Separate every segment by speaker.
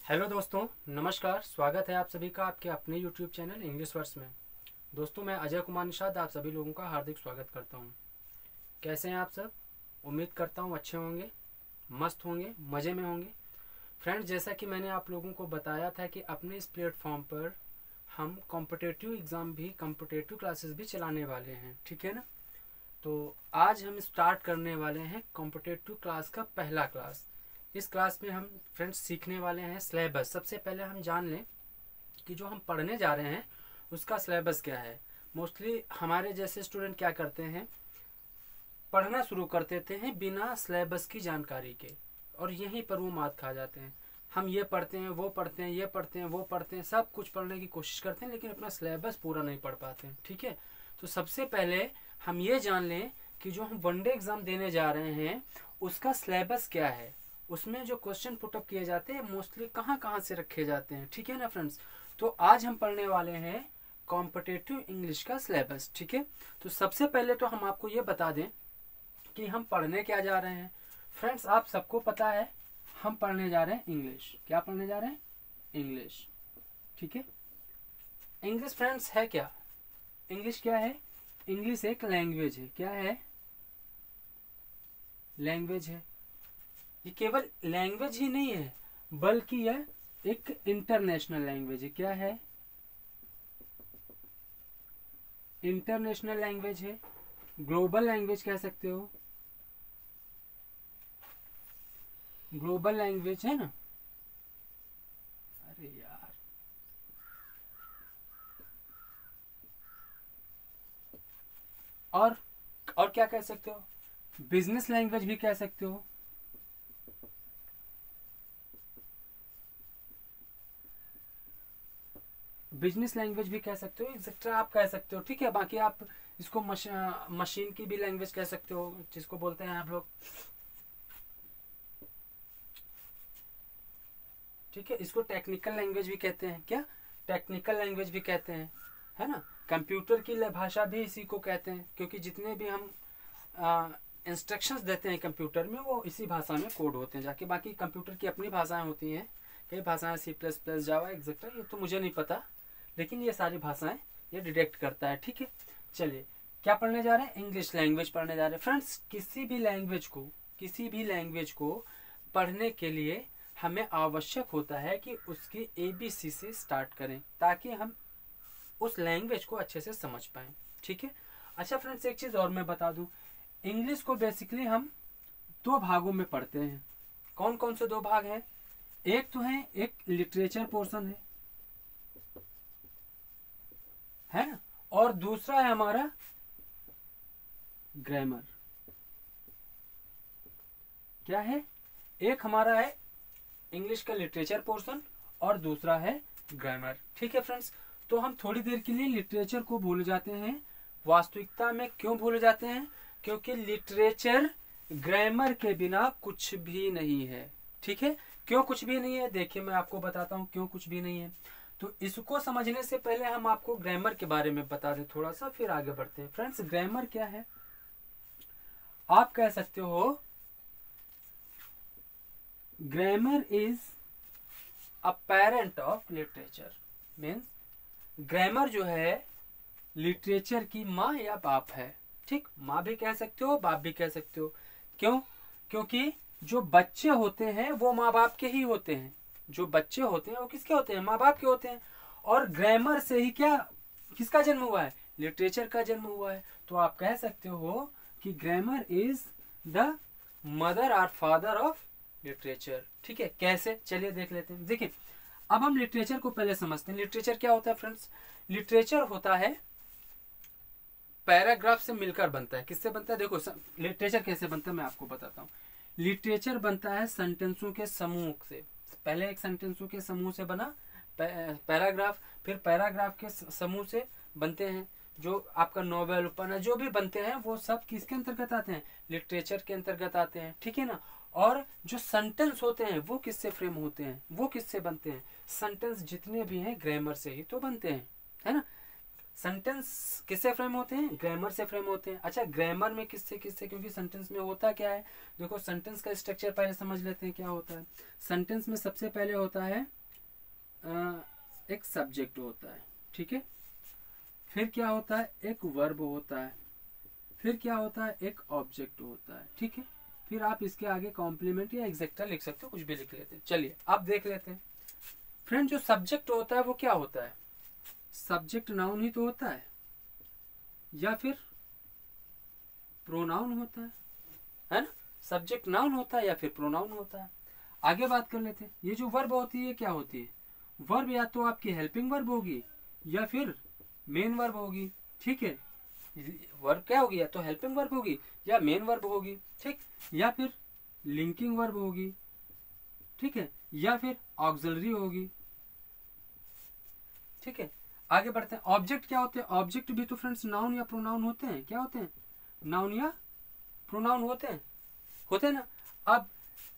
Speaker 1: Hello दोस्तों, नमस्कार। स्वागत है आप सभी का आपके अपने यूट्यूब चैनल इंग्लिश वर्ड्स में। दोस्तों, मैं अजय कुमार निषाद आप सभी लोगों का हार्दिक स्वागत करता हूं। कैसे हैं आप सब? उम्मीद करता हूं अच्छे होंगे, मस्त होंगे, मज़े में होंगे। फ्रेंड्स, जैसा कि मैंने आप लोगों को बताया था कि अपने इस प्लेटफॉर्म पर हम कॉम्पिटिटिव एग्ज़ाम भी, कॉम्पिटिटिव क्लासेस भी चलाने वाले हैं, ठीक है ना। तो आज हम स्टार्ट करने वाले हैं कॉम्पिटिटिव क्लास का पहला क्लास। इस क्लास में हम फ्रेंड्स सीखने वाले हैं सिलेबस। सबसे पहले हम जान लें कि जो हम पढ़ने जा रहे हैं उसका सिलेबस क्या है। मोस्टली हमारे जैसे स्टूडेंट क्या करते हैं, पढ़ना शुरू कर देते हैं बिना सिलेबस की जानकारी के, और यहीं पर वो मात खा जाते हैं। हम ये पढ़ते हैं, वो पढ़ते हैं, ये पढ़ते हैं, वो पढ़ते हैं, सब कुछ पढ़ने की कोशिश करते हैं, लेकिन अपना सिलेबस पूरा नहीं पढ़ पाते हैं, ठीक है। तो सबसे पहले हम ये जान लें कि जो हम वनडे एग्ज़ाम देने जा रहे हैं उसका सिलेबस क्या है, उसमें जो क्वेश्चन पुटअप किए जाते हैं मोस्टली कहाँ कहाँ से रखे जाते हैं, ठीक है ना फ्रेंड्स। तो आज हम पढ़ने वाले हैं कॉम्पिटिटिव इंग्लिश का सिलेबस, ठीक है। तो सबसे पहले तो हम आपको ये बता दें कि हम पढ़ने क्या जा रहे हैं। फ्रेंड्स, आप सबको पता है हम पढ़ने जा रहे हैं इंग्लिश। क्या पढ़ने जा रहे हैं? इंग्लिश, ठीक है। इंग्लिश फ्रेंड्स है क्या? इंग्लिश क्या है? इंग्लिश एक लैंग्वेज है। क्या है? लैंग्वेज है। ये केवल लैंग्वेज ही नहीं है बल्कि यह एक इंटरनेशनल लैंग्वेज है। क्या है? इंटरनेशनल लैंग्वेज है। ग्लोबल लैंग्वेज कह सकते हो, ग्लोबल लैंग्वेज है ना। अरे यार, और क्या कह सकते हो? बिजनेस लैंग्वेज भी कह सकते हो। बिजनेस लैंग्वेज भी कह सकते हो, एक्सेट्रा आप कह सकते हो, ठीक है। बाकी आप इसको मशीन की भी लैंग्वेज कह सकते हो, जिसको बोलते हैं आप लोग, ठीक है। इसको टेक्निकल लैंग्वेज भी कहते हैं। क्या? टेक्निकल लैंग्वेज भी कहते हैं, है ना। कंप्यूटर की भाषा भी इसी को कहते हैं, क्योंकि जितने भी हम इंस्ट्रक्शंस देते हैं कंप्यूटर में वो इसी भाषा में कोड होते हैं जाके। बाकी कंप्यूटर की अपनी भाषाएं होती हैं, कई भाषाएं C++, जावा, एक्सेट्रा, ये तो मुझे नहीं पता, लेकिन ये सारी भाषाएं ये डिटेक्ट करता है, ठीक है। चलिए, क्या पढ़ने जा रहे हैं? इंग्लिश लैंग्वेज पढ़ने जा रहे हैं। फ्रेंड्स, किसी भी लैंग्वेज को पढ़ने के लिए हमें आवश्यक होता है कि उसकी ABC से स्टार्ट करें, ताकि हम उस लैंग्वेज को अच्छे से समझ पाएं, ठीक है। अच्छा फ्रेंड्स, एक चीज़ और मैं बता दूं, इंग्लिश को बेसिकली हम दो भागों में पढ़ते हैं। कौन कौन से दो भाग हैं? एक तो है, एक लिटरेचर पोर्शन है ना, और दूसरा है हमारा ग्रामर। क्या है? एक हमारा है इंग्लिश का लिटरेचर पोर्शन और दूसरा है ग्रामर, ठीक है फ्रेंड्स। तो हम थोड़ी देर के लिए लिटरेचर को भूल जाते हैं। वास्तविकता में क्यों भूल जाते हैं? क्योंकि लिटरेचर ग्रामर के बिना कुछ भी नहीं है, ठीक है। क्यों कुछ भी नहीं है? देखिए, मैं आपको बताता हूँ क्यों कुछ भी नहीं है। तो इसको समझने से पहले हम आपको ग्रामर के बारे में बता दें थोड़ा सा, फिर आगे बढ़ते हैं। फ्रेंड्स, ग्रामर क्या है? आप कह सकते हो grammar is a parent of literature. Means grammar जो है लिटरेचर की माँ या बाप है, ठीक। माँ भी कह सकते हो, बाप भी कह सकते हो। क्यों? क्योंकि जो बच्चे होते हैं वो माँ बाप के ही होते हैं। जो बच्चे होते हैं वो किसके होते हैं? माँ बाप के होते हैं। और ग्रामर से ही क्या, किसका जन्म हुआ है? लिटरेचर का जन्म हुआ है। तो आप कह सकते हो कि ग्रामर इज द मदर और फादर ऑफ लिटरेचर, ठीक है। कैसे? चलिए देख लेते हैं। देखिए, अब हम लिटरेचर को पहले समझते हैं। लिटरेचर क्या होता है फ्रेंड्स? लिटरेचर होता है, पैराग्राफ से मिलकर बनता है। किससे बनता है? देखो, लिटरेचर कैसे बनता है मैं आपको बताता हूँ। लिटरेचर बनता है सेंटेंसों के समूह से। पहले एक सेंटेंसों के समूह से बना पैराग्राफ, फिर पैराग्राफ के समूह से बनते हैं जो आपका नॉवेल, उपन्यास जो भी बनते हैं वो सब किसके अंतर्गत आते हैं? लिटरेचर के अंतर्गत आते हैं, ठीक है ना। और जो सेंटेंस होते हैं वो किससे फ्रेम होते हैं? वो किससे बनते हैं? सेंटेंस जितने भी हैं ग्रामर से ही तो बनते हैं, है ना। सेंटेंस किससे फ्रेम होते हैं? ग्रामर से फ्रेम होते हैं। अच्छा, ग्रामर में किससे किससे? क्योंकि सेंटेंस में होता क्या है, देखो सेंटेंस का स्ट्रक्चर पहले समझ लेते हैं क्या होता है। सेंटेंस में सबसे पहले होता है एक सब्जेक्ट होता है, ठीक है। फिर क्या होता है, एक वर्ब होता है। फिर क्या होता है, एक ऑब्जेक्ट होता है, ठीक है। फिर आप इसके आगे कॉम्प्लीमेंट या एग्जेक्टा लिख सकते हो, कुछ भी लिख लेते हैं। चलिए अब देख लेते हैं फ्रेंड, जो सब्जेक्ट होता है वो क्या होता है, सब्जेक्ट नाउन ही तो होता है या फिर प्रोनाउन होता है ना। सब्जेक्ट नाउन होता है या फिर प्रोनाउन होता है। आगे बात कर लेते हैं, ये जो वर्ब होती है क्या होती है, वर्ब या तो आपकी हेल्पिंग वर्ब होगी या फिर मेन वर्ब होगी, ठीक है। वर्ब क्या होगी, या तो हेल्पिंग वर्ब होगी या मेन वर्ब होगी, ठीक, या फिर लिंकिंग वर्ब होगी, ठीक है, या फिर ऑक्सिलरी होगी, ठीक है। आगे बढ़ते हैं, ऑब्जेक्ट क्या होते हैं, ऑब्जेक्ट भी तो फ्रेंड्स नाउन या प्रोनाउन होते हैं, क्या होते हैं, नाउन या प्रोनाउन होते हैं ना। अब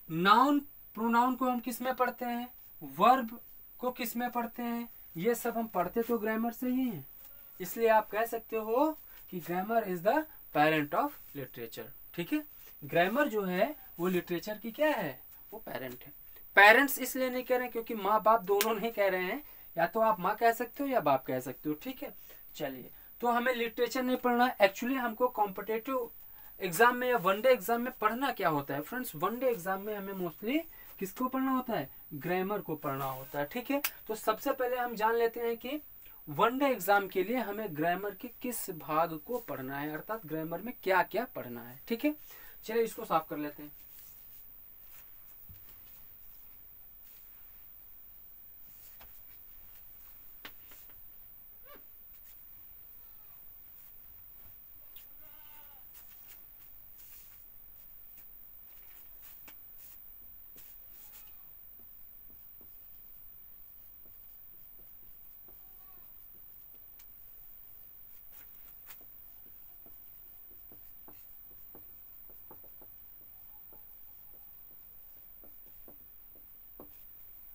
Speaker 1: नाउन प्रोनाउन को हम किस में पढ़ते हैं, वर्ब को किस में पढ़ते हैं, ये सब हम पढ़ते तो ग्रामर से ही हैं। इसलिए आप कह सकते हो कि grammar is the parent of literature, ठीक है। ग्रामर जो है वो लिटरेचर की क्या है, वो पेरेंट है। पेरेंट्स इसलिए नहीं कह रहे हैं क्योंकि माँ बाप दोनों नहीं कह रहे हैं, या तो आप माँ कह सकते हो या बाप कह सकते हो, ठीक है। चलिए, तो हमें लिटरेचर नहीं पढ़ना, एक्चुअली हमको कॉम्पिटेटिव एग्जाम में या वनडे एग्जाम में पढ़ना क्या होता है फ्रेंड्स, वनडे एग्जाम में हमें मोस्टली किसको पढ़ना होता है, ग्रामर को पढ़ना होता है, ठीक है। तो सबसे पहले हम जान लेते हैं कि वनडे एग्जाम के लिए हमें ग्रामर के किस भाग को पढ़ना है, अर्थात ग्रामर में क्या क्या पढ़ना है, ठीक है। चलिए इसको साफ कर लेते हैं।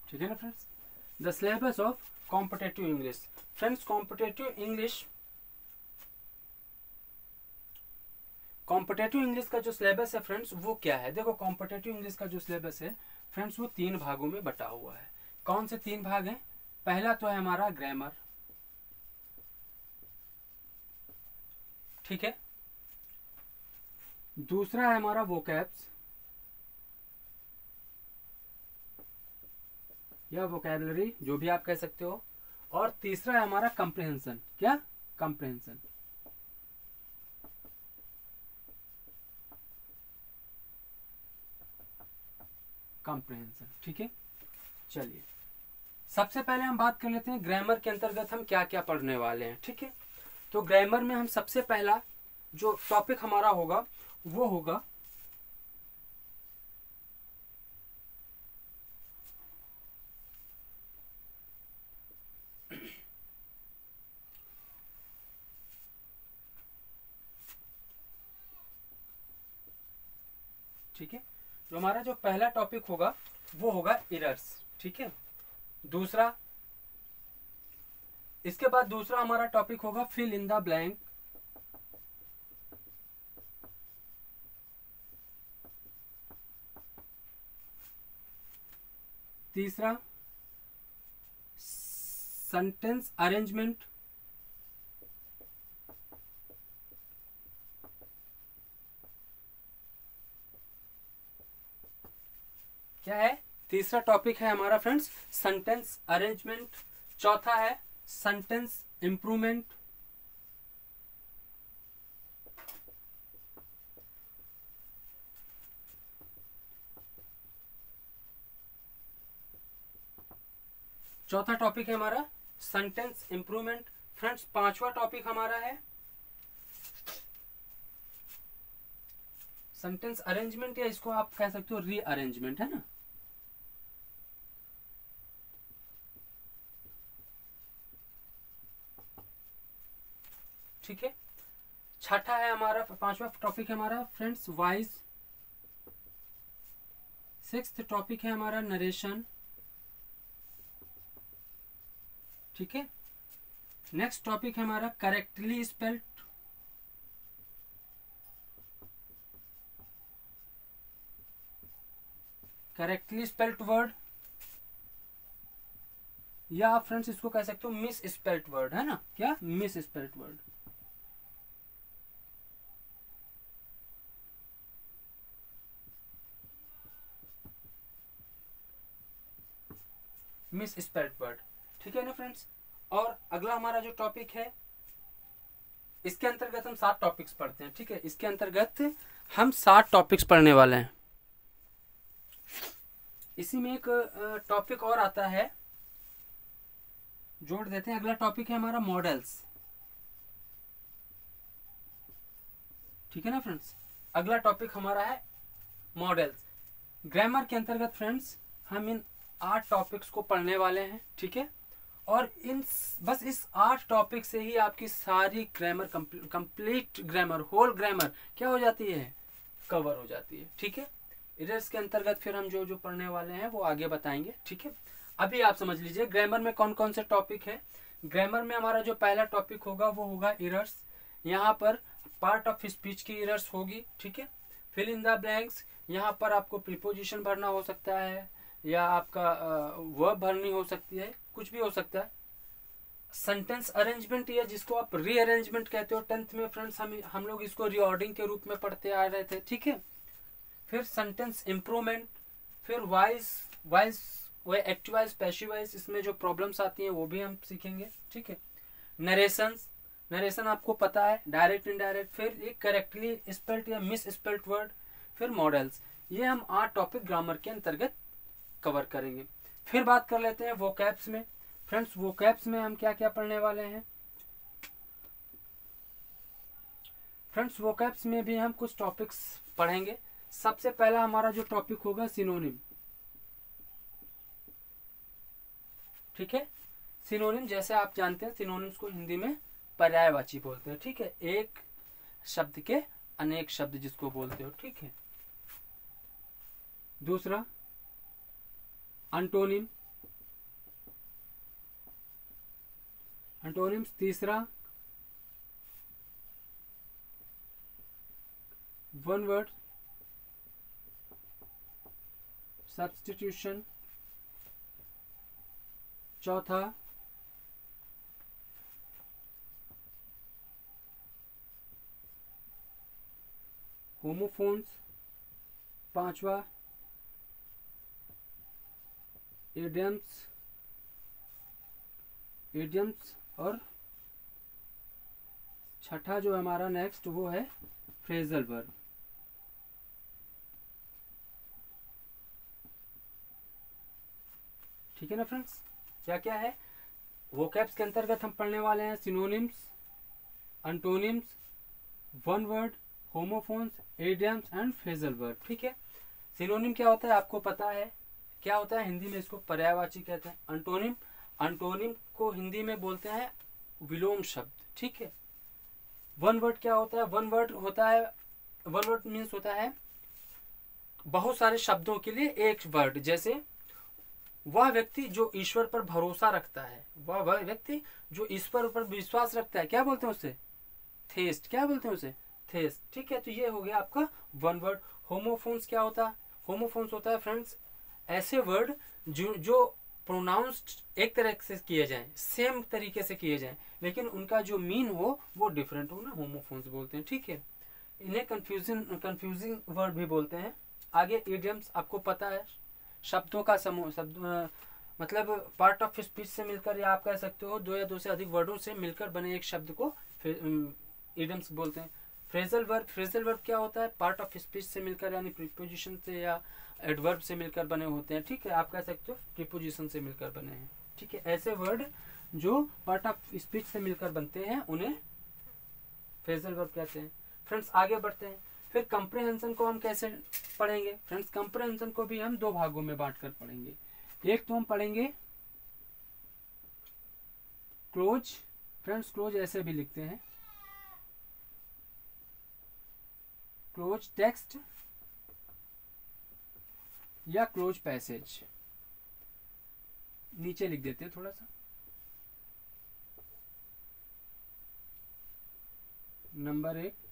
Speaker 1: ठीक है ना friends, the syllabus of competitive English. Friends competitive English का जो सिलेबस है फ्रेंड्स वो क्या है, देखो कॉम्पिटेटिव इंग्लिश का जो सिलेबस है फ्रेंड्स वो 3 भागों में बटा हुआ है। कौन से 3 भाग हैं, पहला तो है हमारा ग्रामर, ठीक है। दूसरा है हमारा वोकैब्स या वोकैबलरी, जो भी आप कह सकते हो। और तीसरा है हमारा कंप्रिहेंशन, क्या, कंप्रिहेंशन, कंप्रिहेंशन, ठीक है। चलिए सबसे पहले हम बात कर लेते हैं ग्रामर के अंतर्गत हम क्या क्या पढ़ने वाले हैं, ठीक है। तो ग्रामर में हम सबसे पहला जो टॉपिक हमारा होगा वो होगा ठीक है। जो हमारा जो पहला टॉपिक होगा वो होगा एरर्स, ठीक है। दूसरा, इसके बाद दूसरा हमारा टॉपिक होगा फिल इन द ब्लैंक। तीसरा सेंटेंस अरेंजमेंट। क्या है, तीसरा टॉपिक है हमारा फ्रेंड्स सेंटेंस अरेंजमेंट। चौथा है सेंटेंस इंप्रूवमेंट। चौथा टॉपिक है हमारा सेंटेंस इंप्रूवमेंट। फ्रेंड्स पांचवा टॉपिक हमारा है सेंटेंस अरेंजमेंट, या इसको आप कह सकते हो रीअरेंजमेंट, है ना। ठीक है। छठा है हमारा, पांचवा टॉपिक है हमारा फ्रेंड्स वॉइस। सिक्स्थ टॉपिक है हमारा नरेशन, ठीक है। नेक्स्ट टॉपिक है हमारा correctly spelled. Correctly spelled word. या आप फ्रेंड्स इसको कह सकते हो मिस स्पेल्ट वर्ड, है ना, क्या miss spelt word. Miss spelt word, ठीक है ना फ्रेंड्स। और अगला हमारा जो टॉपिक है, इसके अंतर्गत हम 7 टॉपिक्स पढ़ते हैं, ठीक है, इसके अंतर्गत हम 7 टॉपिक्स पढ़ने वाले हैं। इसी में एक टॉपिक और आता है, जोड़ देते हैं। अगला टॉपिक है हमारा मॉडल्स, ठीक है ना फ्रेंड्स। अगला टॉपिक हमारा है मॉडल्स। ग्रामर के अंतर्गत फ्रेंड्स हम इन 8 टॉपिक्स को पढ़ने वाले हैं, ठीक है। और इन बस इस 8 टॉपिक से ही आपकी सारी grammar complete grammar, whole grammar क्या हो जाती है, कवर हो जाती है, ठीक है। इधर के अंतर्गत फिर हम जो जो पढ़ने वाले हैं वो आगे बताएंगे, ठीक है। अभी आप समझ लीजिए ग्रामर में कौन कौन से टॉपिक है। ग्रामर में हमारा जो पहला टॉपिक होगा वो होगा एरर्स। यहाँ पर पार्ट ऑफ स्पीच की एरर्स होगी, ठीक है। फिल इन द ब्लैंक्स, यहाँ पर आपको प्रीपोजिशन भरना हो सकता है या आपका वर्ब भरनी हो सकती है, कुछ भी हो सकता है। सेंटेंस अरेंजमेंट या जिसको आप रीअरेंजमेंट कहते हो, 10th में फ्रेंड्स हम लोग इसको रीऑर्डिंग के रूप में पढ़ते आ रहे थे, ठीक है। फिर सेंटेंस इम्प्रूवमेंट, फिर वॉइस वॉइस वो एक्टिव वॉइस, पैसिव वॉइस, इसमें जो प्रॉब्लम्स आती हैं वो भी हम सीखेंगे, ठीक है। नरेशंस, नरेशन आपको पता है, डायरेक्ट इनडायरेक्ट, फिर एक करेक्टली स्पेल्ट या मिस स्पेल्ट वर्ड, फिर मॉडल्स। ये हम 8 टॉपिक ग्रामर के अंतर्गत कवर करेंगे। फिर बात कर लेते हैं वोकैब्स में। फ्रेंड्स वोकैब्स में हम क्या क्या पढ़ने वाले हैं। फ्रेंड्स वोकैब्स में भी हम कुछ टॉपिक्स पढ़ेंगे। सबसे पहला हमारा जो टॉपिक होगा सिनोनिम, ठीक है। सिनोनिम जैसे आप जानते हैं, सिनोनिम्स को हिंदी में पर्यायवाची बोलते हैं, ठीक है। एक शब्द के अनेक शब्द जिसको बोलते हो, ठीक है। दूसरा अंटोनिम, अंटोनिम्स। तीसरा वन वर्ड सब्स्टिट्यूशन। चौथा होमोफोन्स। पांचवा इडियम्स, इडियम्स। और छठा जो हमारा नेक्स्ट वो है फ्रेजल वर्ब, ठीक है ना फ्रेंड्स। क्या क्या है वोकैब्स के अंतर्गत हम पढ़ने वाले हैं, synonyms, antonyms, one word, homophones, idioms and phrasal verb, ठीक है। सिनोनिम क्या होता है आपको पता है, क्या होता है हिंदी में इसको पर्यायवाची कहते हैं। अंटोनिम, अंटोनिम को हिंदी में बोलते हैं विलोम शब्द, ठीक है। वन वर्ड क्या होता है, वन वर्ड होता है, वन वर्ड मीन्स होता है बहुत सारे शब्दों के लिए एक वर्ड। जैसे वह व्यक्ति जो ईश्वर पर भरोसा रखता है, वह व्यक्ति जो ईश्वर पर विश्वास रखता है, क्या बोलते हैं उसे, थेस्ट, क्या बोलते हैं उसे, थेस्ट, ठीक है। तो ये हो गया आपका वन वर्ड। होमोफोन्स क्या होता है, होमोफोन्स होता है फ्रेंड्स ऐसे वर्ड जो प्रोनाउंस्ड एक तरह से किए जाएं, सेम तरीके से किए जाएं, लेकिन उनका जो मीन हो वो डिफरेंट हो ना, होमोफोन्स बोलते हैं, ठीक है। इन्हें कंफ्यूजिंग वर्ड भी बोलते हैं। आगे इडियम्स आपको पता है, शब्दों का समूह, शब्द मतलब पार्ट ऑफ स्पीच से मिलकर, या आप कह सकते हो दो या दो से अधिक वर्डों से मिलकर बने एक शब्द को इडियम्स बोलते हैं। फ्रेजल वर्ब, फ्रेजल वर्ब क्या होता है, पार्ट ऑफ स्पीच से मिलकर यानी प्रीपोजिशन से या एडवर्ब से मिलकर बने होते हैं, ठीक है। आप कह सकते हो प्रीपोजिशन से मिलकर बने हैं, ठीक है। ऐसे वर्ड जो पार्ट ऑफ स्पीच से मिलकर बनते हैं उन्हें फ्रेजल वर्ब कहते हैं। फ्रेंड्स आगे बढ़ते हैं। फिर कंप्रहेंशन को हम कैसे पढ़ेंगे। फ्रेंड्स कंप्रहेंशन को भी हम 2 भागों में बांटकर पढ़ेंगे। एक तो हम पढ़ेंगे क्लोज, फ्रेंड्स क्लोज ऐसे भी लिखते हैं, क्लोज टेक्स्ट या क्लोज पैसेज, नीचे लिख देते हैं थोड़ा सा। नंबर 1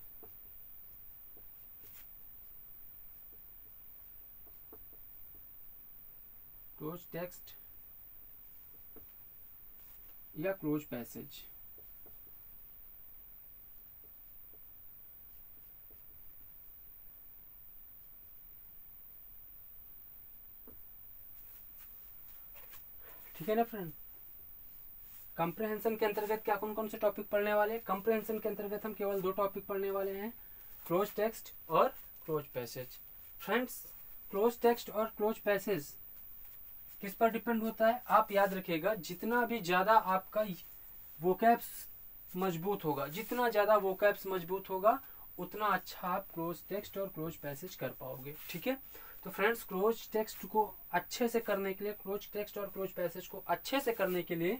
Speaker 1: क्लोज टेक्स्ट या क्लोज पैसेज। ठीक है ना फ्रेंड। कंप्रहेंशन के अंतर्गत क्या कौन कौन से टॉपिक पढ़ने वाले हैं? कंप्रहेंशन के अंतर्गत हम केवल 2 टॉपिक पढ़ने वाले हैं, क्लोज टेक्स्ट और cloze passage. Friends, close text और क्लोज पैसेज किस पर डिपेंड होता है? आप याद रखिएगा, जितना भी ज्यादा आपका वोकैब्स मजबूत होगा, जितना ज्यादा वोकैब्स मजबूत होगा, उतना अच्छा आप क्लोज टेक्स्ट और क्लोज पैसेज कर पाओगे। ठीक है, तो फ्रेंड्स, क्लोज टेक्स्ट को अच्छे से करने के लिए, क्लोज टेक्स्ट और क्लोज पैसेज को अच्छे से करने के लिए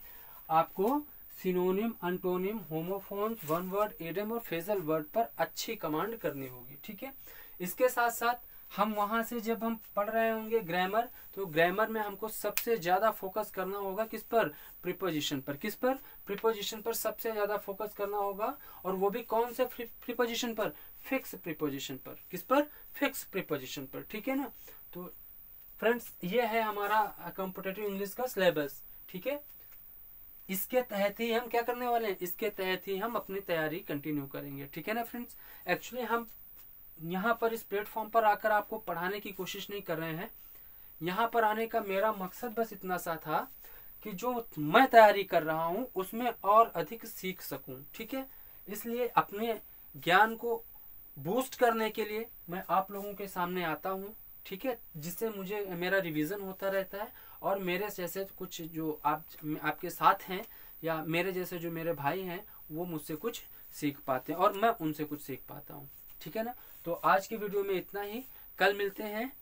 Speaker 1: आपको synonym, antonym, homophones, one word, idiom और फ्रेजल वर्ड पर अच्छी कमांड करनी होगी। ठीक है, इसके साथ साथ हम वहां से जब हम पढ़ रहे होंगे ग्रामर, तो ग्रामर में हमको सबसे ज्यादा फोकस करना होगा किस पर? प्रीपोजिशन पर। किस पर? प्रीपोजिशन पर सबसे ज्यादा फोकस करना होगा, और वो भी कौन से प्रीपोजिशन पर? फिक्स प्रीपोजिशन पर। किस पर? फिक्स प्रीपोजिशन पर। ठीक है ना। तो फ्रेंड्स, ये है हमारा कॉम्पिटिटिव इंग्लिश का सिलेबस। ठीक है, इसके तहत ही हम क्या करने वाले हैं? इसके तहत ही हम अपनी तैयारी कंटिन्यू करेंगे। ठीक है ना फ्रेंड्स। एक्चुअली हम यहाँ पर इस प्लेटफॉर्म पर आकर आपको पढ़ाने की कोशिश नहीं कर रहे हैं। यहाँ पर आने का मेरा मकसद बस इतना सा था कि जो मैं तैयारी कर रहा हूँ उसमें और अधिक सीख सकूं। ठीक है, इसलिए अपने ज्ञान को बूस्ट करने के लिए मैं आप लोगों के सामने आता हूँ। ठीक है, जिससे मुझे मेरा रिवीजन होता रहता है, और मेरे जैसे कुछ जो आपके साथ हैं, या मेरे जैसे जो मेरे भाई हैं, वो मुझसे कुछ सीख पाते हैं और मैं उनसे कुछ सीख पाता हूँ। ठीक है ना। तो आज की वीडियो में इतना ही। कल मिलते हैं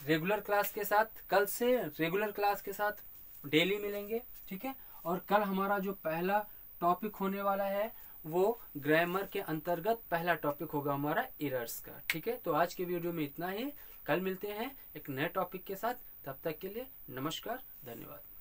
Speaker 1: रेगुलर क्लास के साथ। कल से रेगुलर क्लास के साथ डेली मिलेंगे। ठीक है, और कल हमारा जो पहला टॉपिक होने वाला है वो ग्रामर के अंतर्गत पहला टॉपिक होगा हमारा एरर्स का। ठीक है, तो आज के वीडियो में इतना ही। कल मिलते हैं एक नए टॉपिक के साथ। तब तक के लिए नमस्कार, धन्यवाद।